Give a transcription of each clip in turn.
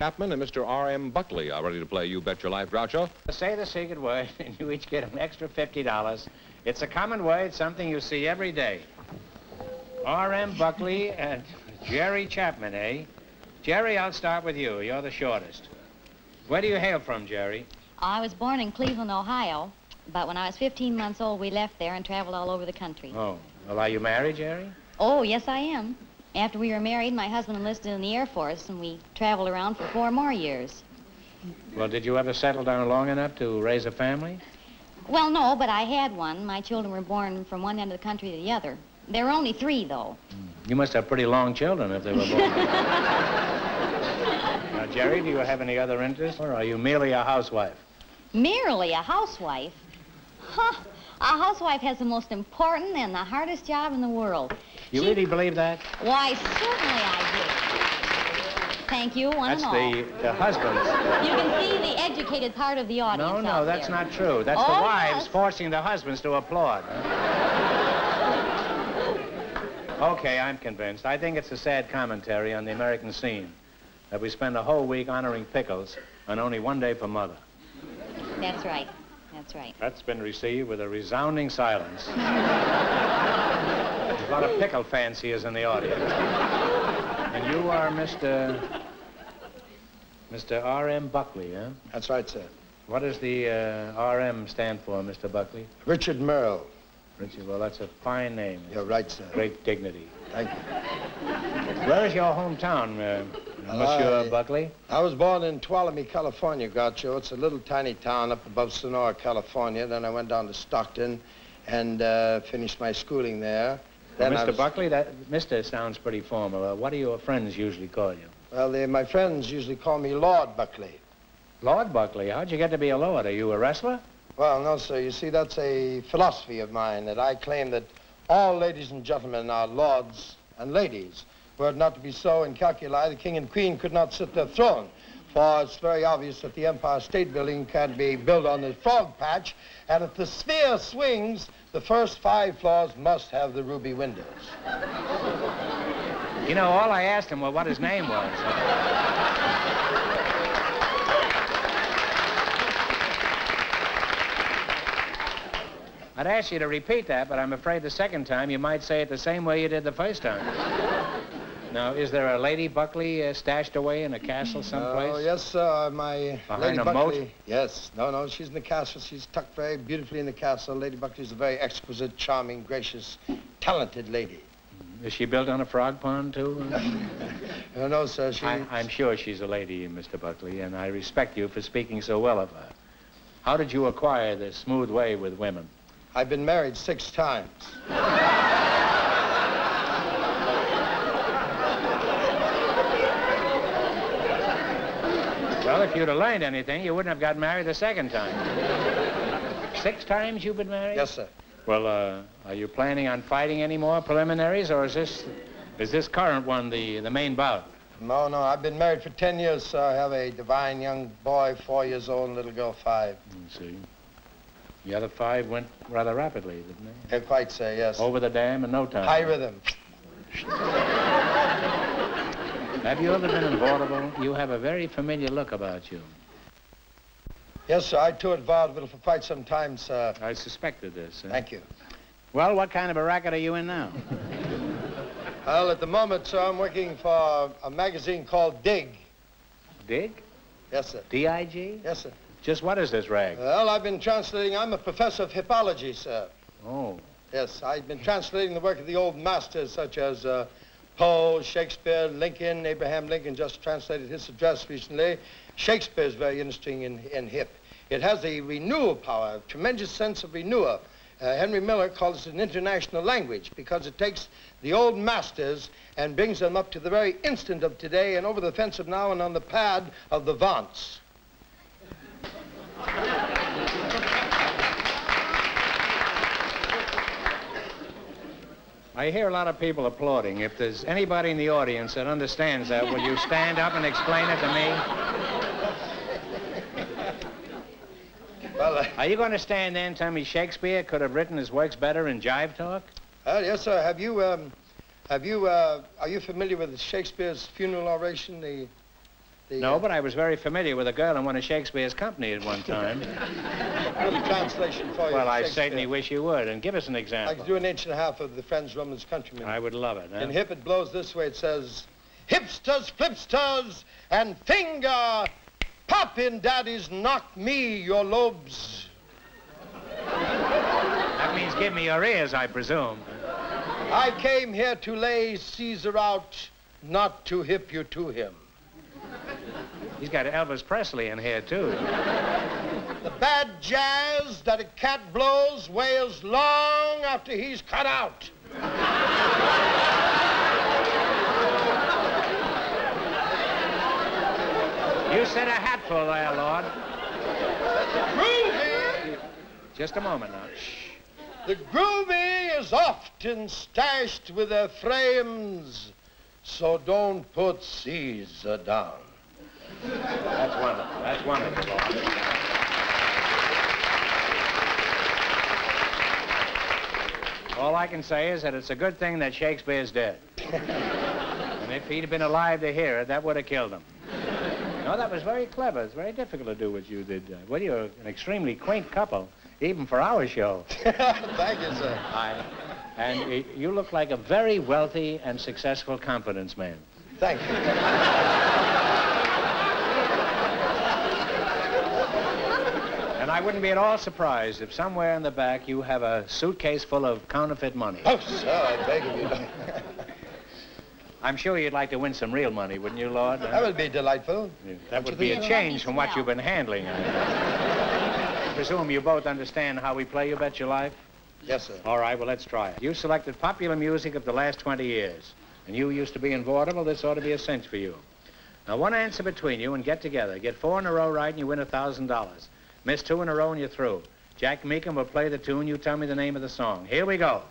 Chapman and Mr. R.M. Buckley are ready to play You Bet Your Life, Groucho. Say the secret word, and you each get an extra $50. It's a common word, something you see every day. R.M. Buckley and Jerry Chapman, eh? Jerry, I'll start with you. You're the shortest. Where do you hail from, Jerry? I was born in Cleveland, Ohio, but when I was 15 months old, we left there and traveled all over the country. Oh, well, are you married, Jerry? Oh, yes, I am. After we were married, my husband enlisted in the Air Force, and we traveled around for 4 more years. Well, did you ever settle down long enough to raise a family? Well, no, but I had one. My children were born from one end of the country to the other. There were only 3, though. You must have pretty long children if they were born. Now, Jerry, do you have any other interests, or are you merely a housewife? Merely a housewife? Huh. A housewife has the most important and the hardest job in the world. You really believe that? Why, certainly I do. Thank you, one and all. That's the husbands. You can see the educated part of the audience. No, that's there. not true. That's the wives forcing the husbands to applaud. Okay, I'm convinced. I think it's a sad commentary on the American scene that we spend a whole week honoring pickles and only 1 day for Mother. That's right. That's right. That's been received with a resounding silence. There's a lot of pickle fanciers in the audience. And you are Mr. R.M. Buckley, huh? That's right, sir. What does the R.M. stand for, Mr. Buckley? Richard Merle. Richard, well, that's a fine name. You're right, sir. Great dignity. Thank you. Where is your hometown, Monsieur Buckley? I was born in Tuolumne, California, Groucho. It's a little tiny town up above Sonora, California. Then I went down to Stockton and finished my schooling there. Well, Mr. Buckley, that Mr. sounds pretty formal. What do your friends usually call you? Well, my friends usually call me Lord Buckley. Lord Buckley? How'd you get to be a lord? Are you a wrestler? Well, no, sir. You see, that's a philosophy of mine, that I claim that all ladies and gentlemen are lords and ladies. Were it not to be so, in calculi, the king and queen could not sit their throne. For it's very obvious that the Empire State Building can be built on the frog patch, and if the sphere swings, the first 5 floors must have the ruby windows. You know, all I asked him was what his name was. I'd ask you to repeat that, but I'm afraid the second time you might say it the same way you did the first time. Now, is there a Lady Buckley stashed away in a castle someplace? Oh, yes, sir. My Behind Lady a Buckley. moat? Yes. No, she's in the castle. She's tucked very beautifully in the castle. Lady Buckley's a very exquisite, charming, gracious, talented lady. Is she built on a frog pond, too? No, sir. I'm sure she's a lady, Mr. Buckley, and I respect you for speaking so well of her. How did you acquire this smooth way with women? I've been married 6 times. Well, if you'd have learned anything, you wouldn't have got married the second time. 6 times you've been married? Yes, sir. Well, are you planning on fighting any more preliminaries, or is this current one the main bout? No, I've been married for 10 years, sir. I have a divine young boy, 4 years old, and little girl, 5. Let's see. The other 5 went rather rapidly, didn't they? Yeah, quite, sir, yes. Over the dam in no time. High rhythm. Have you ever been in vaudeville? You have a very familiar look about you. Yes, sir. I toured vaudeville for quite some time, sir. I suspected this. Thank you. Well, what kind of a racket are you in now? Well, at the moment, sir, I'm working for a magazine called Dig. Dig? Yes, sir. D-I-G? Yes, sir. Just what is this rag? Well, I've been translating. I'm a professor of hippology, sir. Oh. Yes, I've been translating the work of the old masters, such as Poe, Shakespeare, Lincoln. Abraham Lincoln just translated his address recently. Shakespeare is very interesting in hip. It has a renewal power, a tremendous sense of renewal. Henry Miller calls it an international language because it takes the old masters and brings them up to the very instant of today and over the fence of now and on the pad of the Vance. I hear a lot of people applauding. If there's anybody in the audience that understands that, will you stand up and explain it to me? Well, are you going to stand there and tell me Shakespeare could have written his works better in jive talk? Yes, sir. Are you familiar with Shakespeare's funeral oration, the No, but I was very familiar with a girl in one of Shakespeare's company at one time. A little translation for you. Well, of I Shakespeare. certainly wish you would. And give us an I example. can do an inch and a half of the Friends, Romans, Countrymen. I would love it. Huh? In hip, it blows this way. It says, hipsters, flipsters, and finger, poppin' daddies, knock me your lobes. That means give me your ears, I presume. I came here to lay Caesar out, not to hip you to him. He's got Elvis Presley in here, too. The bad jazz that a cat blows wails long after he's cut out. You said a hatful there, Lord. Groovy! Just a moment now. Shh. The groovy is often stashed with their frames, so don't put Caesar down. That's wonderful. That's wonderful, Lord. All I can say is that it's a good thing that Shakespeare's dead. And if he'd been alive to hear it, that would have killed him. No, that was very clever. It's very difficult to do what you did. Well, you're an extremely quaint couple, even for our show. Thank you, sir. And you look like a very wealthy and successful confidence man. Thank you. And I wouldn't be at all surprised if somewhere in the back you have a suitcase full of counterfeit money. Oh, sir, I beg of you. I'm sure you'd like to win some real money, wouldn't you, Lord? That would be delightful. That would be a change from what you've been handling. I presume you both understand how we play You Bet Your Life? Yes, sir. All right, well, let's try it. You selected popular music of the last 20 years. And you used to be in vaudeville. This ought to be a cinch for you. Now, one answer between you and get together. Get 4 in a row right and you win $1,000. Miss 2 in a row and you're through. Jack Meekum will play the tune. You tell me the name of the song. Here we go.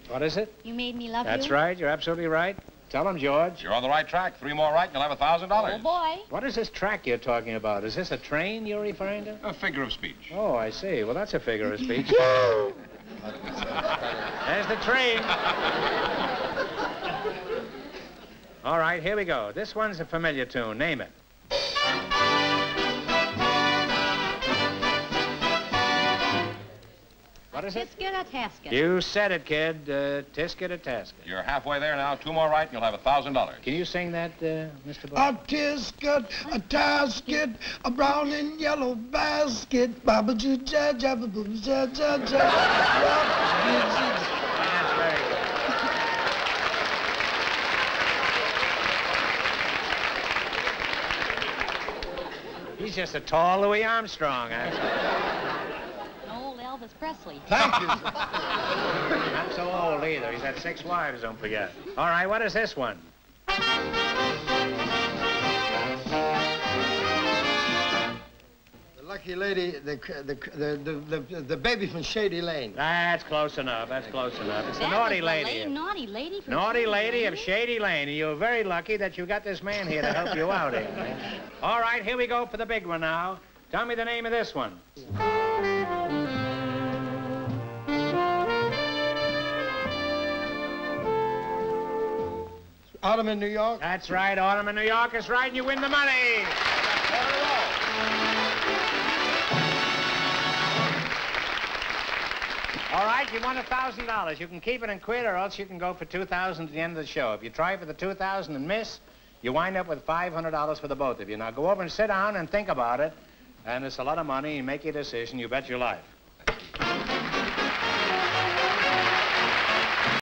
What is it? You made me love That's you. right. You're absolutely right. Tell him, George. You're on the right track. 3 more right and you'll have $1,000. Oh, boy. What is this track you're talking about? Is this a train you're referring to? A figure of speech. Oh, I see. Well, that's a figure of speech. There's the train. All right, here we go. This one's a familiar tune. Name it. What is it? Tisket or tasket? You said it, kid. Tisket or tasket. You're halfway there now. 2 more right and you'll have $1,000. Can you sing that, Mr. A Bob? tisket, a tasket, a brown and yellow basket. Baba ja ja ja ba boo ja ja ja. That's very good. He's just a tall Louis Armstrong, actually. Old Elvis Presley. Thank you, sir. Not so old either. He's had 6 wives, don't forget. All right, what is this one? The lucky lady, the baby from Shady Lane. That's close enough. That's close enough. It's the That naughty was the lady. naughty lady from Naughty Shady lady Lane. of Shady Lane. And you're very lucky that you got this man here to help you out here. All right, here we go for the big one now. Tell me the name of this one. Autumn in New York. That's right. Autumn in New York is right, and you win the money. All right, you won $1,000. You can keep it and quit, or else you can go for $2,000 at the end of the show. If you try for the $2,000 and miss, you wind up with $500 for the both of you. Now go over and sit down and think about it. And it's a lot of money. You make your decision. You bet your life.